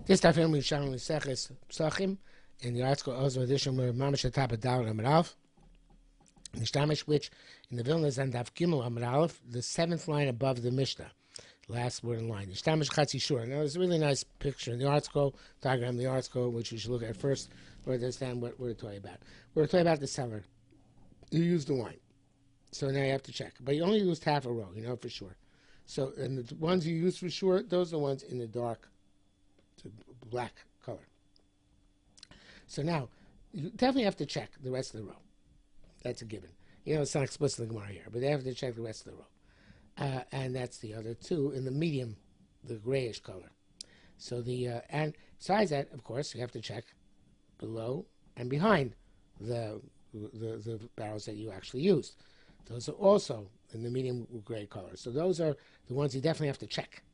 This time we Yerushalmi Pesachim, in the article also edition where Mamash at top of Daled Amud Aleph, Nishtamish, which in the Vilna is on Daf Gimel Amud Aleph, the 7th line above the Mishnah, last word in line. Nishtamish Chatzi Shur. Now there's a really nice picture in the article, diagram of the article, which you should look at first, to understand what we're talking about. We're talking about the seller. You used the wine, so now you have to check, but you only used half a row, you know for sure. So, and the ones you use for sure, those are the ones in the dark to black color. So now, you definitely have to check the rest of the row. That's a given. You know, it's not explicit in the Gemara here, but they have to check the rest of the row. And that's the other two in the medium, the grayish color. So and besides that, of course, you have to check below and behind the barrels that you actually used. Those are also in the medium gray color. So those are the ones you definitely have to check.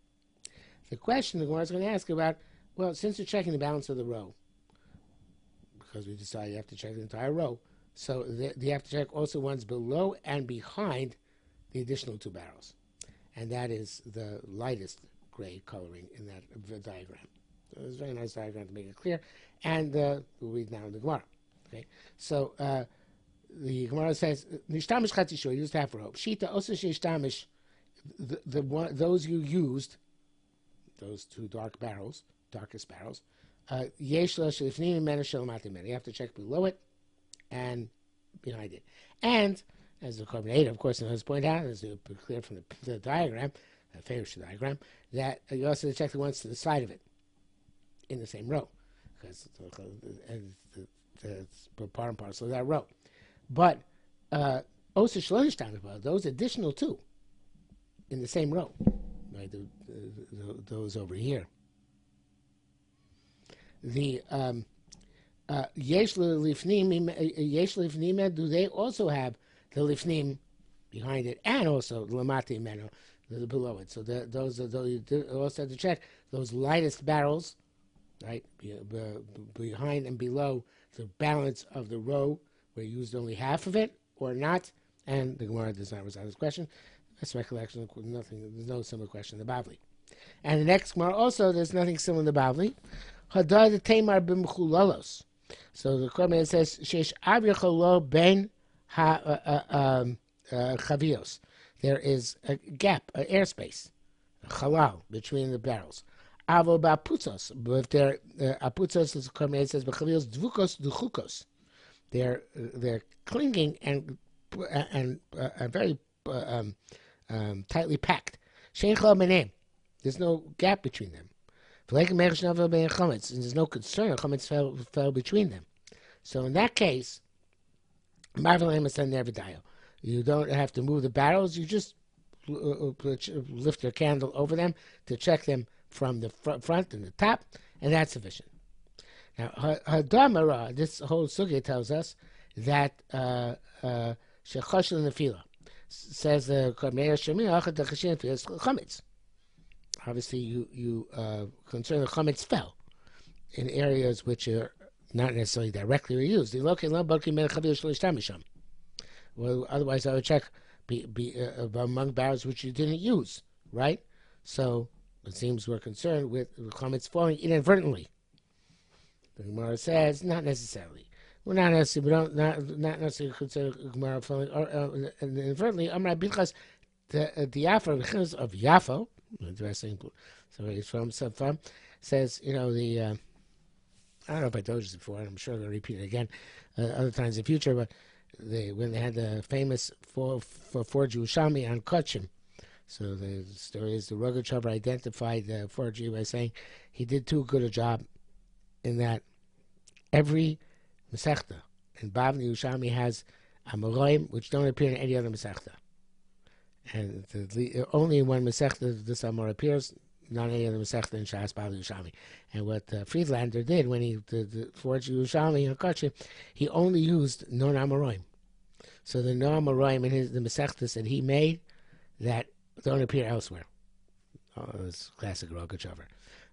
The question the Gemara is going to ask about, well, since you're checking the balance of the row, because we decided you have to check the entire row, so you have to check also ones below and behind the additional two barrels. And that is the lightest gray coloring in that diagram. So it's a very nice diagram to make it clear. And we'll read now in the Gemara. Okay, so the Gemara says, "Nishtamish chatzi shor, used half a rope. Shita also nishtamish, those you used, those two darkest barrels. Yesh la shlifnim mena shalamatim mena. You have to check below it and behind it. And as the coordinator, of course, knows point out, as it's clear from the diagram, the famous diagram, that you also check the ones to the side of it in the same row, because it's part and parcel of that row. But those additional two in the same row, right? Those over here. The yesh lifnim, do they also have the lifnim behind it and also lamati meno below it? So those you also have to check those lightest barrels, right, behind and below the balance of the row where you used only half of it or not. And the Gemara does not resolve this question. That's recollection. There's no similar question in the Bavli. And the next Gemara also, there's nothing similar in the Bavli. Hadar the Tamar b'mchulalos. So the Korban says sheish avrichala ben chavios. There is a gap, an airspace, a halal between the barrels. Avo ba'aputzos, but if they're aputzos, as the Korban says, b'chavios dvukos duchukos. They're clinging and very tightly packed. Shein chal b'neim. There's no gap between them. And there's no concern. Chametz fell between them. So in that case, you don't have to move the barrels. You just lift your candle over them to check them from the front and the top, and that's sufficient. Now, Hadamara, this whole sugya tells us that shechoshel nefila says the chametz. Obviously, you concern the chametz fell in areas which are not necessarily directly reused. Well, otherwise, I would check among barrels which you didn't use, right? So it seems we're concerned with chametz falling inadvertently. The Gemara says not necessarily. We're not necessarily. We don't not necessarily consider Gemara falling inadvertently. Amar Bilchas the Yafa of Yafo. Interesting. So he's from says, I don't know if I told you this before, and I'm sure they'll repeat it again other times in the future, but when they had the famous forged Yerushalmi on Kachim, so the story is the Rogachover identified the forgery by saying he did too good a job in that every Masechta in Bavli Yerushalmi has Amoraim which don't appear in any other Masechta. And only when Masechta this Amor appears, not any other Masechta in Shas Bavli Yerushalmi. And what Friedlander did when he did the forged Yerushalmi in Kachim, he only used non-Amoraim. So the non-Amoraim in the Masechtas that he made that don't appear elsewhere. Oh, it's classic Rogachover.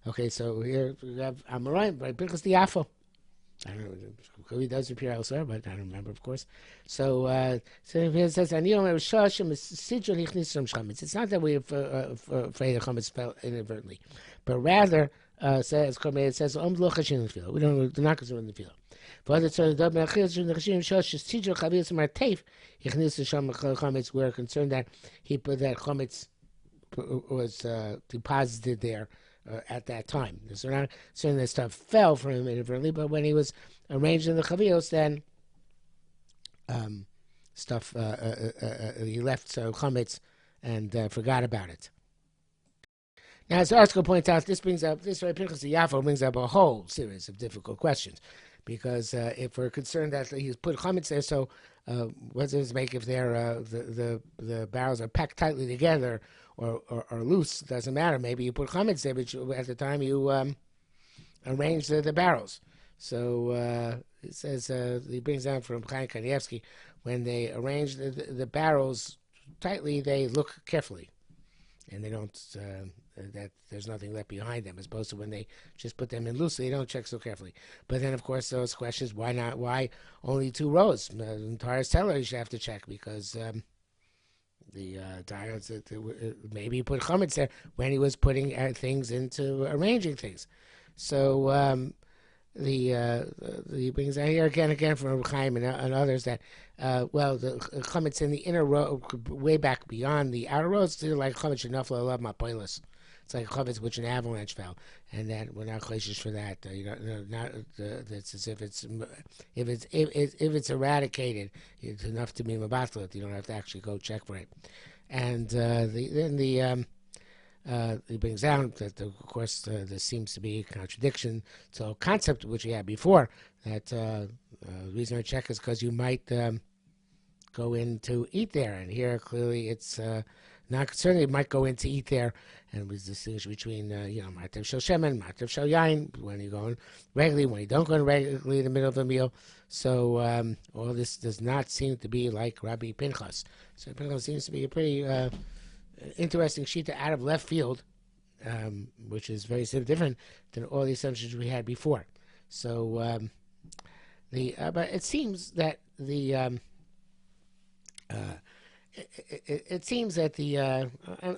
Okay, so here we have Amoraim by Birchas Diafo. I don't know. He does appear elsewhere, but I don't remember, of course. So it says, it's not that we're afraid the chametz fell inadvertently, but rather says it says lo chashin in the field. We don't do not consider in the field. For other sort of dub mechilus in the chashin shows just teacher chavis marteif. Ichnis sham chametz. We're concerned that he put that chametz was deposited there at that time. So we're not saying that stuff fell from him inadvertently, but when he was arranging the chavios, then stuff he left chametz and forgot about it. Now, as the article points out, this very Pinchas Yafo brings up a whole series of difficult questions, because if we're concerned that he's put chametz there, so what does it make if they're the barrels are packed tightly together or loose? It doesn't matter. Maybe you put chametz there, but at the time you arrange the barrels. So it says he brings down from Chaim Kanievsky, when they arrange the barrels tightly, they look carefully, and they don't. That there's nothing left behind them, as opposed to when they just put them in loosely, they don't check so carefully. But then, of course, those questions: why not? Why only 2 rows? The entire cellar you should have to check, because the dials maybe he put chametz there when he was putting things into arranging things. So he brings out here again from Chaim and others that the chametz in the inner row, way back beyond the outer rows, it's like chametz shenafla alav mapoilus. It's like chametz which an avalanche fell, and that we're not chayshish for that. It's as if it's eradicated, it's enough to be mabatlet. You don't have to actually go check for it. And he brings down that, of course, there seems to be a contradiction to a concept which we had before, that the reason I check is because you might go in to eat there. And here, clearly, it's not concerned. You might go in to eat there, and we distinguish between, Martev Shel Shemen, Martev Shel Yain, when you're going regularly, when you don't go in regularly in the middle of a meal. So all this does not seem to be like Rabbi Pinchas. So Pinchas seems to be a pretty interesting shita out of left field, which is very different than all the assumptions we had before. So but it seems that it seems that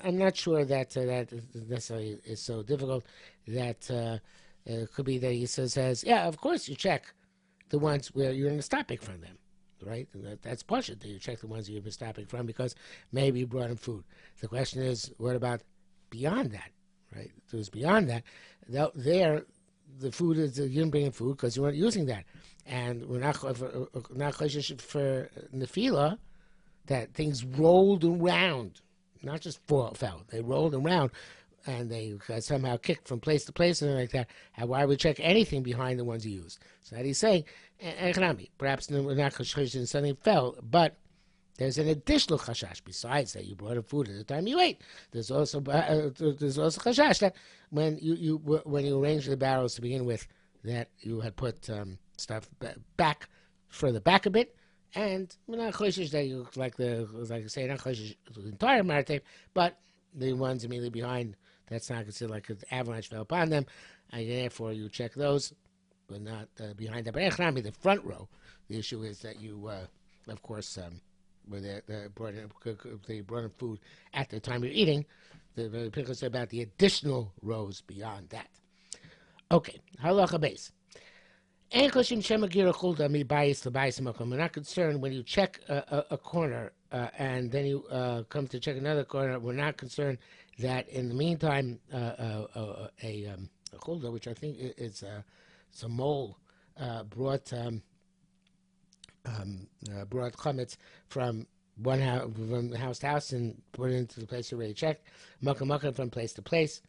I'm not sure that that necessarily is so difficult. That it could be that he says, yeah, of course you check the ones where you're in the stopping from them. Right? That's partial. You check the ones you've been stopping from because maybe you brought him food. The question is, what about beyond that? Right? If it was beyond that, there, the food is, you didn't bring in food because you weren't using that. And we're not chayshish for nefila, that things rolled around, not just fell. They rolled around, and they got somehow kicked from place to place and like that. And why would we check anything behind the ones you used? So that he's saying, perhaps something fell, but there's an additional chashash besides that you brought in food at the time you ate. There's also chashash that when you arranged the barrels to begin with, that you had put stuff back further back a bit, and we're not choshish that you like I say, not choshish the entire martev, but the ones immediately behind, that's not considered like an avalanche fell upon them, and therefore you check those, but not behind them. But the front row, the issue is that you, of course, where they brought in food at the time you're eating. The Pinchas said about the additional rows beyond that. Okay, halacha base. We're not concerned when you check a corner and then you come to check another corner. We're not concerned that in the meantime a chulda, which I think is it's a mole, brought chametz from house to house and put it into the place you already checked, mucka from place to place.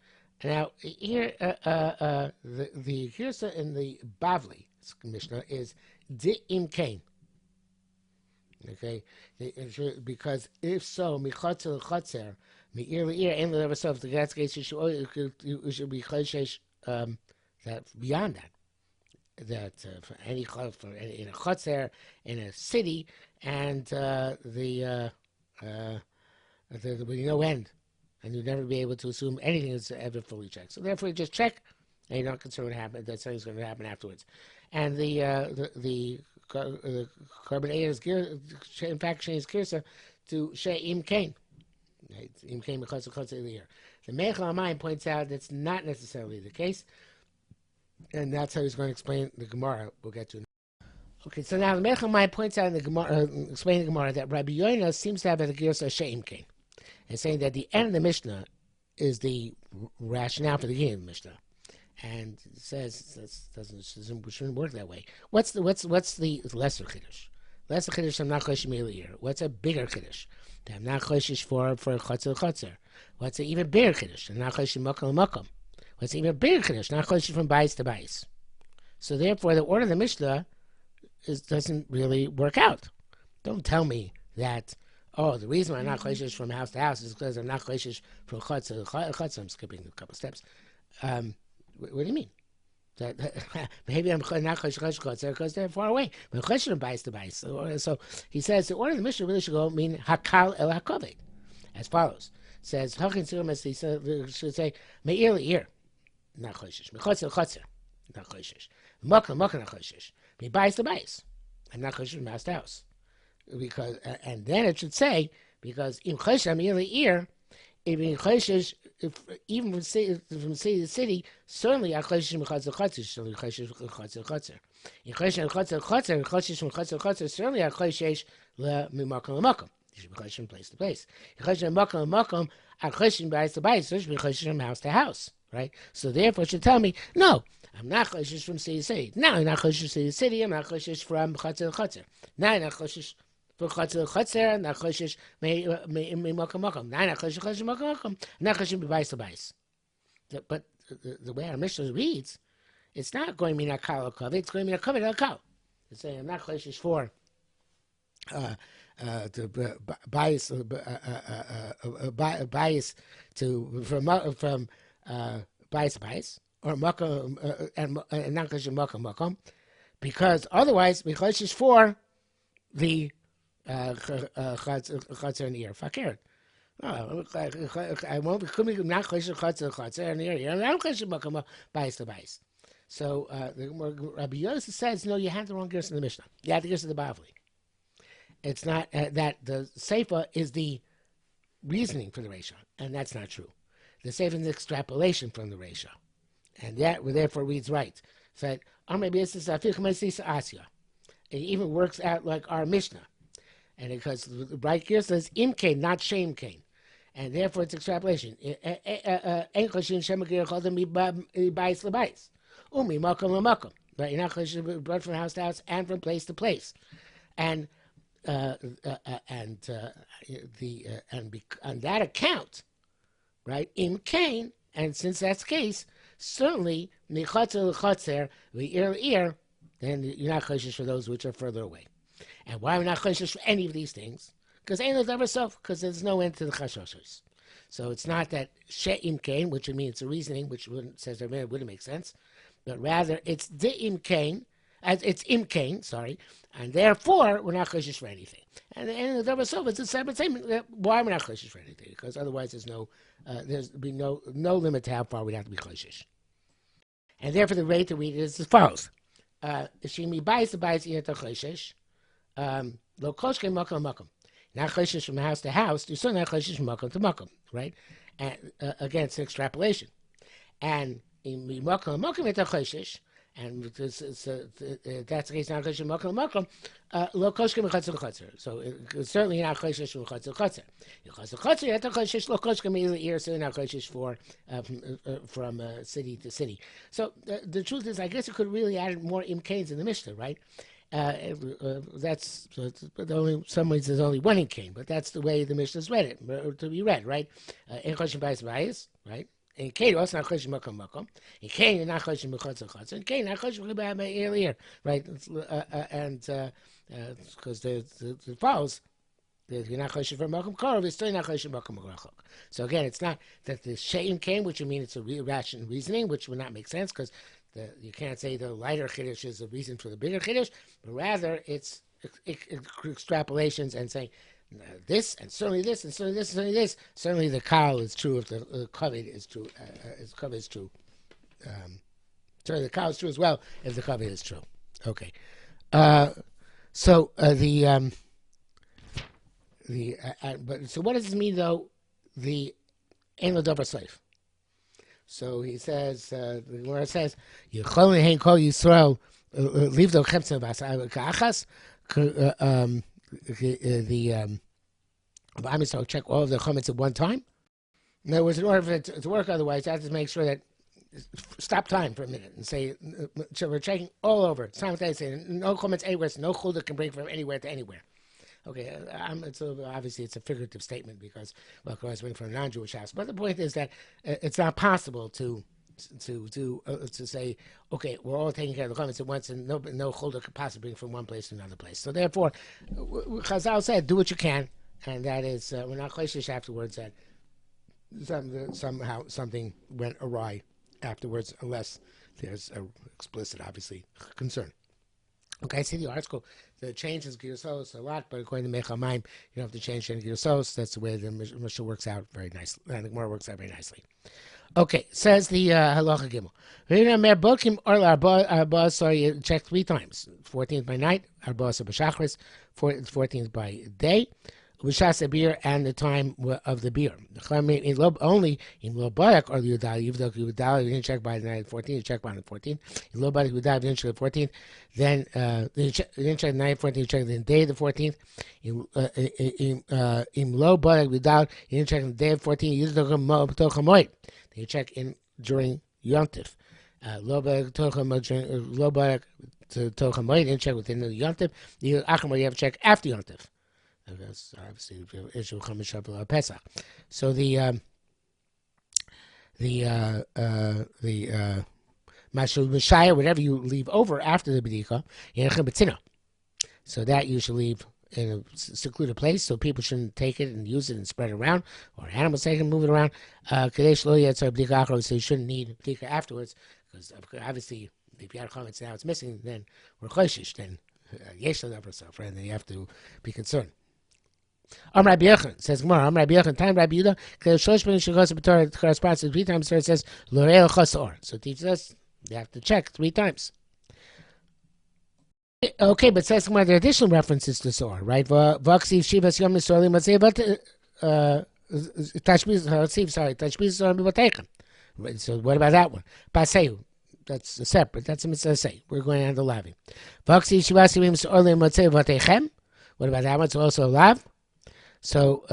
Now here the girsa in the Bavli Mishnah is di imkain. Okay, because if so, michatzer l'chatzer, me'ir le'ir, and le'er v'sof. The God's case, you should be chayshish that beyond that for any in a chatzer in a city, and there will be no end, and you'll never be able to assume anything is ever fully checked. So therefore, you just check, and you're not concerned what happened. That something's going to happen afterwards. And the carbon A is in fact changes girsa to she'im kain. Im kain because of the year. The Meichel Amayim points out that's not necessarily the case, and that's how he's going to explain the Gemara. We'll get to. Okay, so now the Meichel Amayim points out in the Gemara, explaining the Gemara, that Rabbi Yoina seems to have a Gersa She'im Kain, and saying that the end of the Mishnah is the rationale for the beginning of the Mishnah, and it says it shouldn't work that way. What's the lesser chiddush? Lesser chiddush I'm not choshesh me'ir. What's a bigger chiddush? I'm not choshesh for chotzer. What's an even bigger chiddush? I'm not choshesh makom makom. What's an even bigger chiddush? Not choshesh from bayis to bayis. So therefore, the order of the Mishnah doesn't really work out. Don't tell me that. Oh, the reason why I'm not choshesh from house to house is because I'm not choshesh from chotzer to chotzer. I'm skipping a couple steps. What do you mean? That maybe I'm not choshesh because they're far away. But choshesh from bayis to bayis. So he says the order of the Mishnah really should go mean hakal el hakoved, as follows. It says hachin sirum, as he should say me'ir le'ir, not choshesh. Mechotzer chotzer, not choshesh. Makom not choshesh. Me bayis to bayis, I'm not choshesh from house to house. Because and then it should say, because in choshesh me'ir le'ir, even choshesh, even from city to city, certainly are choshesh from chotzer chotzer, certainly choshesh from chotzer chotzer. In choshesh from choshesh from chotzer chotzer, certainly are choshesh mimakom lemakom. You should be choshesh from place to place. In choshesh from makom lemakom, are choshesh from bayis to bayis, so you should be choshesh from house to house, right? So therefore, it should tell me, no, I'm not choshesh from city to city. Now I'm not choshesh from city to city. I'm not choshesh from chotzer chotzer. Now I'm not choshesh for chotzer chotzer, not choshesh mimakom makom. Now I'm not choshesh makom makom. Not choshesh from bayis to bayis. But the way our Mishnah reads, it's not going to mean akal akav. It's going to mean akaved akal. It's saying I'm not choshesh for to bias to from bias or makom and not choshesh makom, because otherwise we choshesh for the chotzer and ear fakir. I won't be coming not chotzer and ear. I'm choshesh makom bias to bias. So Rabbi Yosef says, no, you had the wrong gersa in the Mishnah. You had the gersa of the Bavli. It's not that the Seifa is the reasoning for the Reisha, and that's not true. The Seifa is the extrapolation from the Reisha, and that therefore reads right. So it even works out like our Mishnah, and because the right gersa says im kain, not shame kain, and therefore it's extrapolation. Umi makom lemakom, but you're not choshesh brought from house to house and from place to place, and on that account, right? In Cain, and since that's the case, certainly mechotzer l'chotzer v'ir, then you're not choshesh for those which are further away. And why are we not choshesh for any of these things? Because ain't no ever so, because there's no end to the chashoshes. So it's not that she'im kain, which would mean it's a reasoning, which says it wouldn't make sense, but rather it's the im kain, as it's im kain, sorry, and therefore we're not choshesh for anything. And the double so it's a separate statement. Why we're not choshesh for anything? Because otherwise there's be no limit to how far we'd have to be choshesh. And therefore the rate to read it is as follows: Shimi bayis to bayis yet choshesh, lo koshke makom makom. Not choshesh from house to house. You're still not choshesh from makom to makom, right? And again, it's an extrapolation. And in makom makom yet choshesh. And that's the case. Not choshesh makom makom. Lo koshke mechotzer l'chotzer. So it's certainly not choshesh from chotzer l'chotzer. Chotzer l'chotzer yet choshesh lo koshke me'ir. Certainly not choshesh from city to city. So the truth is, I guess you could really add more imkains in the Mishnah, right? That's some ways there's only one imkain, but that's the way the Mishnah's read it to be read, right? In choshesh bayis bayis, right? In Kain, also not choshesh makom makom. In Kain, you're not choshesh mechotzer chotzer. In Kain, not choshesh earlier, right? And because it follows that you're not choshesh for makom korov, it's still not choshesh makom rachok. So again, it's not that the she'im Kain, which would mean it's a rational reasoning, which would not make sense because you can't say the lighter chiddush is a reason for the bigger chiddush, but rather it's extrapolations and saying. This and certainly this and certainly this and certainly this. Certainly the kal is true if the kavod is true. Kavod is true. Certainly the kal is true as well if the kavod is true. Okay. But so what does this mean though? The Ein L'Dover Slave. So he says, the Gemara says, Yecholin Hein Kol Yisrael leave the Chemtzim Ka'achas. The Am Yisrael check all of the chametz at one time. In other words, in order for it to work, otherwise, you have to make sure that stop time for a minute and say, so we're checking all over simultaneously. No chametz anywhere, so no chulda can bring from anywhere to anywhere. Okay, obviously it's a figurative statement because well, of bring from a non-Jewish house. But the point is that it's not possible to say, okay, we're all taking care of the chametz at once, and no chulda could possibly bring from one place to another place. So therefore, Chazal said, do what you can, and that is we're not chayshish afterwards that somehow something went awry afterwards, unless there's a explicit, obviously, concern. Okay, I see the article. The change is Girusos a lot, but according to Mechamaim, you don't have to change any Girusos. That's the way the Mishnah works out very nicely. And the Gemara works out very nicely. Okay, says the Halacha Gimel. Sorry, check 3 times. 14th by night, Arba B'Shachris, 14th by day. B'shas beer and the time of the beer. Only in lo barak or yudal. You didn't check by the night 14th. You check by the 14th. In lo barak yudal, you didn't check the 14th. Then you didn't check the night 14th. You check the day of the 14th. In lo barak yudal, you didn't check the day of 14th. You You check in during Yom Tov. Lo barak tochamoy. You didn't check within the Yom Tov. You have to check after Yom Tov. That's obviously issue Chamish Pesach. So the Mashal Mishaya, whatever you leave over after the B'dika, so that you should leave in a secluded place, so people shouldn't take it and use it and spread it around, or animals take it and move it around. So you shouldn't need B'dika afterwards, because obviously if you had comments now it's missing, then we're choshish, then yesh l'davar, and then you have to be concerned. Rabbi Yochanan says Gemara. Rabbi Yochanan, time Rabbi Yehuda. Corresponds to 3 times. So it says L'Oreil Chasor. So it teaches us you have to check 3 times. Okay, but it says Gemara there are additional references to Sor, right? Vaksiv Shivas Yom Nisorli Matzei Bat Tashbiz. Sorry, Tashbiz Sor Mibateichen. So what about that one? Paseu. That's a separate. That's a mitzvah say. We're going on the lavi. Vaksiv Shivas Yom Nisorli Matzei Bateichem. What about that one? It's also a lav. So,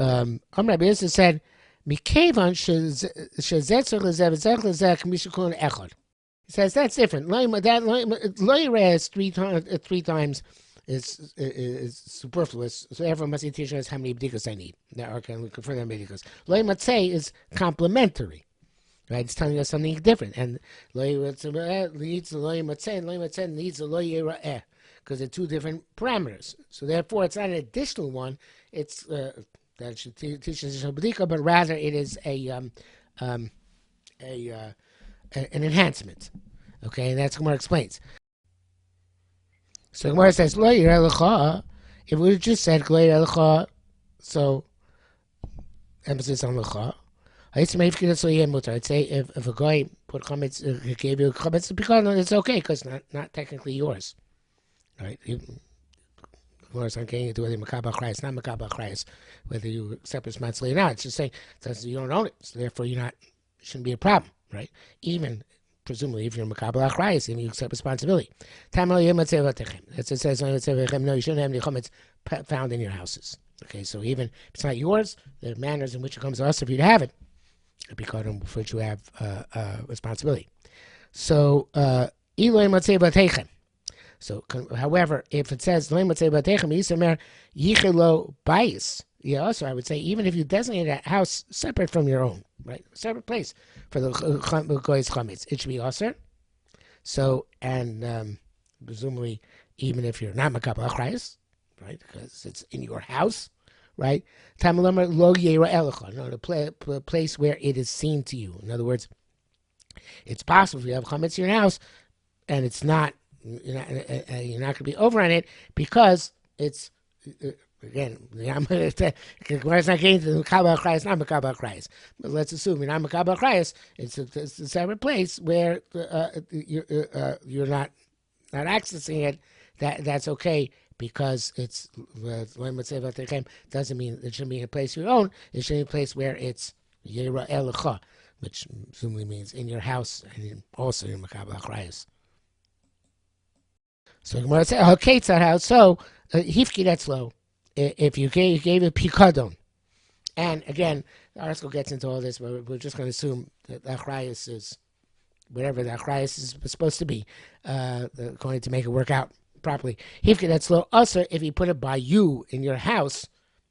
Rabbi Yosef said, "Mikevan shezetzer lezeh lezeh k'mishukon echad." He says that's different. Loyres 3 times is superfluous. So everyone must teach us how many bdikas I need. Now, can we confirm that many bdikas? Loy matzeh is complementary, right? It's telling us something different. And loy matzeh needs the loy matzeh, and loy matzeh needs the loy yera'eh, because they're 2 different parameters. So therefore, it's not an additional one. It's that should teach us b'dika, but rather it is an enhancement. Okay, and that's what Gemara explains. So Gemara says, "Lo yireh lecha." If we just said "Lo yireh lecha," so emphasis on lecha. I'd say if a guy put chametz, he gave you chametz, because it's okay because it's not technically yours, right? Of course, I'm getting into whether makabel achrayus, not makabel achrayus, whether you accept responsibility or not. It's just saying that you don't own it, so therefore shouldn't be a problem, right? Even presumably if you're makabel achrayus and you accept responsibility. It says no, you shouldn't have any chametz found in your houses. Okay, so even if it's not yours, the manners in which it comes to us, if you have it, it'd be called for which you have responsibility. So Eloi matzeh batechem. So, however, if it says yeah, also I would say even if you designate a house separate from your own, right, separate place for the goy's chametz, it should be aser. So, and presumably even if you're not makabel achrayus, right, because it's in your house, right? No, the place where it is seen to you. In other words, it's possible if you have chametz in your house and it's not. You're not going to be over on it because it's again. I'm going to say it's not getting to the makabel achrayus, not makabel achrayus. But let's assume you're not makabel achrayus. It's a separate place where you're not accessing it. That's okay because it's doesn't mean it shouldn't be in a place you own. It should be a place where it's Yera Elecha, which presumably means in your house and also in Makabel Achrayas. So the Gemara says, "Okay, tzarau." So hifki that's low. If you gave a pikadon, and again, the article gets into all this, but we're just going to assume that the achrayas is whatever the achrayas is supposed to be, going to make it work out properly. Hifki that's low. Also, if you put it by you in your house,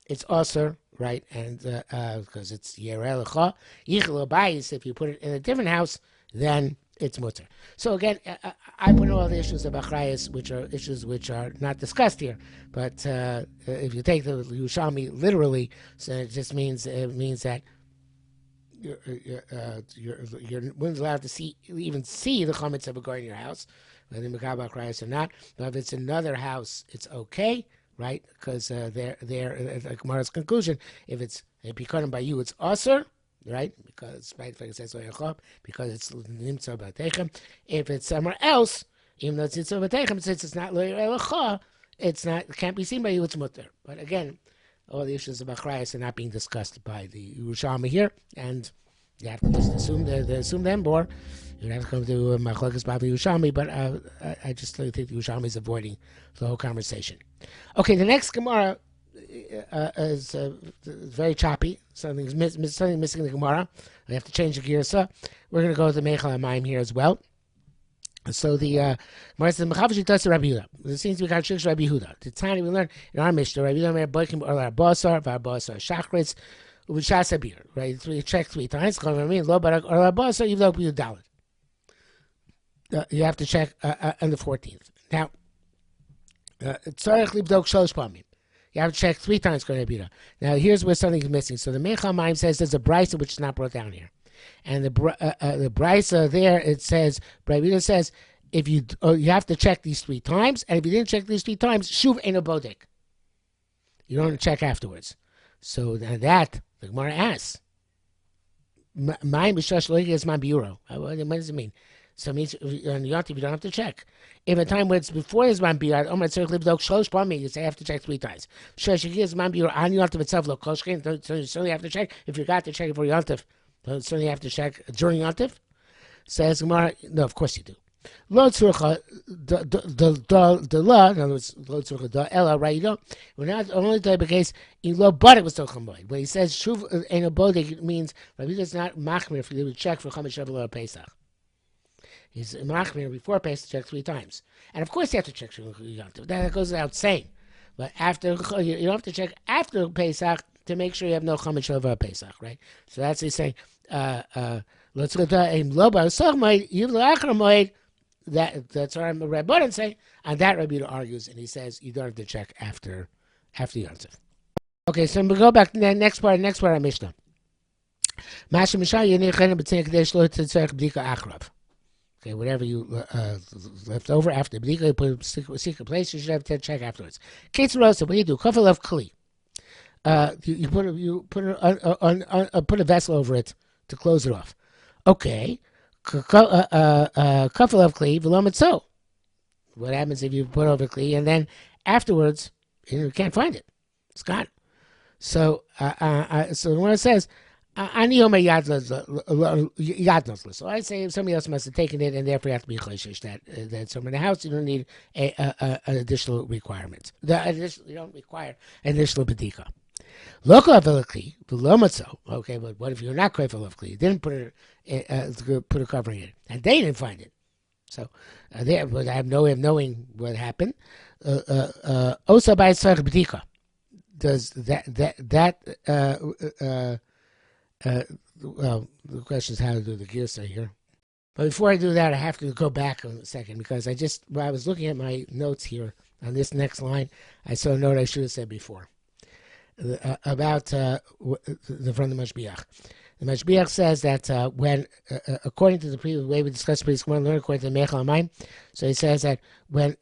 it's also right, and because it's yerelecha. Yichel bayis. If you put it in a different house, then it's mutter. So again, I put in all the issues of achrayas, which are issues which are not discussed here. But if you take the Yerushalmi literally, so it just means that you're allowed to even see the chametz of a guy in your house, whether mekabel achrayas or not. But if it's another house, it's okay, right? Because they're like Gemara's conclusion. If it's pikadim by you, it's aser. Right, because it says because it's nimtza b'teichem. If it's somewhere else, even though it's nimtza b'teichem, since it's not lo'elecha, it can't be seen by you. It's mutter. But again, all the issues of achrayas are not being discussed by the Yerushalmi here, and you have to just assume them, or you have to come to Machlokes by the Yerushalmi. But I just think the Yerushalmi is avoiding the whole conversation. Okay, the next Gemara is very choppy. Something missing in the Gemara. We have to change the gear. So we're going to go to the Meichel HaMayim here as well. So the Gemara says, "Mechavish does Rabbi Yehuda." There seems to be kind of Rabbi Yehuda. The Tani we learn in our Mishnah, Rabbi Yehuda boikim or basar, v'arbasar shachritz, u'v'shas abir. Right, you check 3 times. Lo barak or basar, even though you dalit. You have to check on the 14th. Now, tzarich libdok shalosh pamim. You have to check 3 times. Now, here's where something is missing. So the Meichel HaMayim says there's a brisa which is not brought down here, and the brisa there it says, Rabbi Yehuda says, if you have to check these 3 times, and if you didn't check these 3 times, shuv ein bodek. You don't check afterwards. So that the Gemara asks, "Ma'im b'shash lo yigas man biuro." What does it mean? So it means on Yom Tov you don't have to check. If a time where it's before his man biur, you say I have to check 3 times. So you certainly have to check. If you got to check it for Yom Tov, certainly have to check during Yom Tov. Says Gemara, no, of course you do. Lo tzurcha the law, in other words, lo tzurcha the ella, right? You don't. We're not only talking about case in lo, but it was still chamoid. When he says shuv ein a bodek, it means Rabbi does not machmir for you to check for Chamesh Shavuot Pesach. He's machmir before Pesach, check 3 times, and of course you have to check Yom Tov. That goes without saying. But after you don't have to check after Pesach to make sure you have no Chamesh Shavuot Pesach, right? So that's he's saying. That's what I'm Rabbanan say, and that Rabbi argues, and he says you don't have to check after Yom Tov. Okay, so we go back to the next part of Mishnah. Okay, whatever you left over after the b'dika, you put a secret place. You should have to check afterwards. Kates Rosa, what do you do? Kafel of kli. You put a vessel over it to close it off. Okay. Kafel of kli v'lo mitzo. What happens if you put over kli and then afterwards you can't find it? It's gone. So the one says, Ani Omer yadnos. So I say somebody else must have taken it, and therefore you have to be choishish that someone in the house. You don't need an additional requirement. You don't require an additional bedika. Local avelakli, v'lomatzo. Okay, but what if you're not koyfel of kli? You didn't put a covering in it, and they didn't find it. So but I have no way of knowing what happened. Osa by tzarich bedika. Does that well, the question is how to do the girsa here. But before I do that, I have to go back a second because while I was looking at my notes here on this next line, I saw a note I should have said before about from the Mashbiach. The Mashbiach says that when, according to the previous way we discussed previous, one learn according to the Meichel HaMayim, so he says that when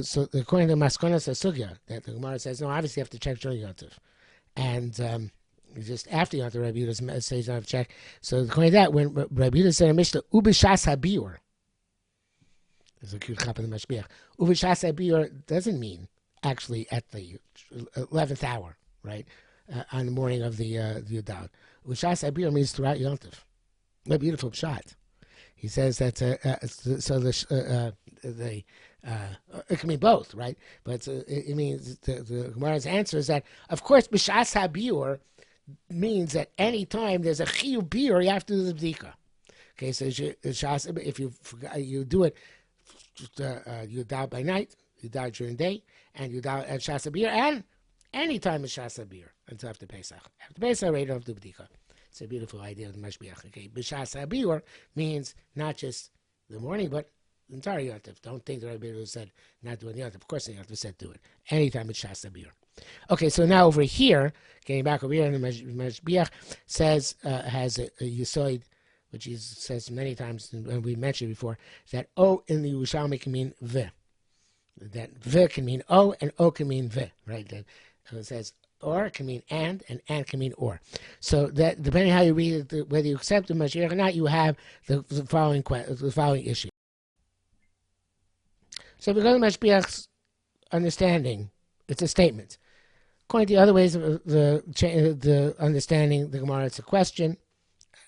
so according to Maskonas Sugya, that the Gemara says no, obviously you have to check during Yom Tov, and just after Yom Tov, Rabbi Yehuda says you don't have to check. So according to that, when Rabbi Yehuda said in Mishnah, Ubishas Habiur, there's a cute chap in the Mashbiach. Ubishas Habiur doesn't mean actually at the 11th hour, right? On the morning of the Yudal. Ushas Abir means throughout Yontif. A beautiful shot. He says that it can mean both, right? But it means the Gemara's answer is that, of course, B'shas HaBiur means that any time there's a Chiyuv Biur, you have to do the B'dika. Okay, so if you forgot, you do it, you doubt by night, you doubt during the day, and you doubt at Shas HaBiur, and any time is Shas HaBiur until after Pesach. After Pesach, you don't have to do B'dika. It's a beautiful idea of the Mashbiach. Okay, B'shas HaBiur means not just the morning, but the entire Yontif. Don't think the Rabbi said not doing the Yontif. Of course, the Yontif said do it. Anytime it's Shas HaBiur. Okay, so now over here, getting back over here, the Mashbiach says, has a Yisoid, which he says many times, and we mentioned before, that O in the Yerushalmi can mean V. That V can mean O, and O can mean V, right? That it says or can mean and can mean or. So that depending how you read it, whether you accept the Mashiach or not, you have the following issue. So if we go to Mashbiach's understanding, it's a statement. According to the other ways of the understanding the Gemara, it's a question.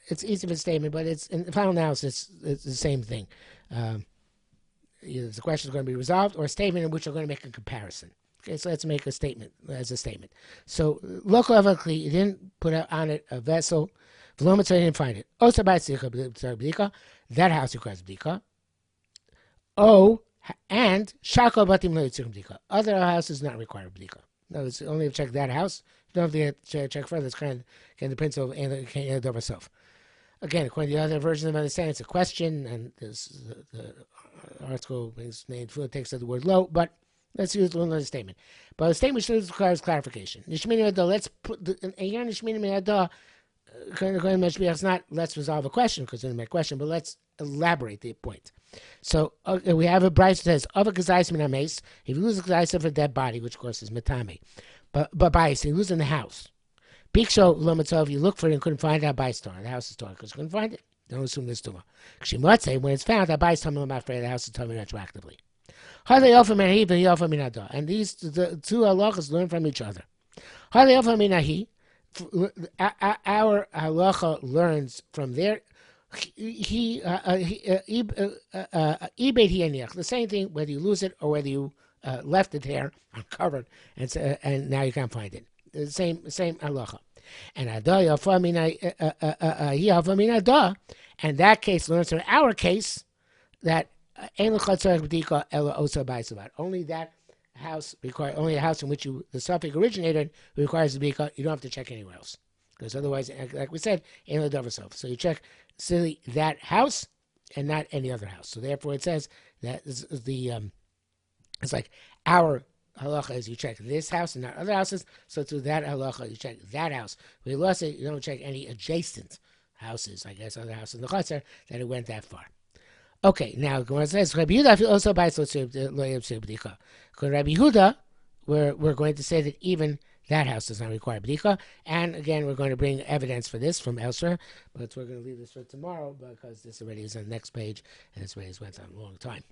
It's easy of a statement, but it's in the final analysis, it's the same thing. Either the question is going to be resolved, or a statement in which we're going to make a comparison. Okay, so let's make a statement as a statement. So, local avakli, you didn't put on it a vessel. V'lomitzah, you didn't find it. That house requires b'dika. And shakal batim lo yitzirim b'dika. Other houses not require b'dika. No, it's only if you check that house. You don't have to check further. It's kind of the principle of and of itself. Again, according to the other version of understanding, it's a question, and the article is named full takes the word low, but let's use another statement. But the statement still requires clarification. Nishmini Me'adah, let's put here Nishmini Me'adah, it's not let's resolve a question, because it's not a question, but let's elaborate the point. So we have a Bryce that says, of a Gazais Min HaMeis, if you lose a Gazais of a dead body, which of course is Metame, but bias, you lose in the house. Biksho Lomatzov, you look for it and couldn't find it, Bias Torah. The house is Torah because you couldn't find it. Don't assume there's Tumah. Kshimotze, when it's found, Bias Torah, I'm afraid the house is Torah retroactively. And these the two halachas learn from each other. Our halacha learns from their the same thing whether you lose it or whether you left it there uncovered and now you can't find it. The same halacha. And and that case learns from our case that only that house only a house in which the suffix originated requires the bika. You don't have to check anywhere else, because otherwise, like we said, so you check simply that house and not any other house. So therefore, it says that it's like our halacha is you check this house and not other houses. So to that halacha, you check that house. But you don't check any adjacent houses, I guess, other houses in the chutzner that it went that far. Okay, now Gemara says Rabbi Yehuda also buys b'dika. Rabbi Yehuda, we're going to say that even that house does not require b'dika, and again we're going to bring evidence for this from elsewhere, but we're going to leave this for tomorrow because this already is on the next page and this already went on a long time.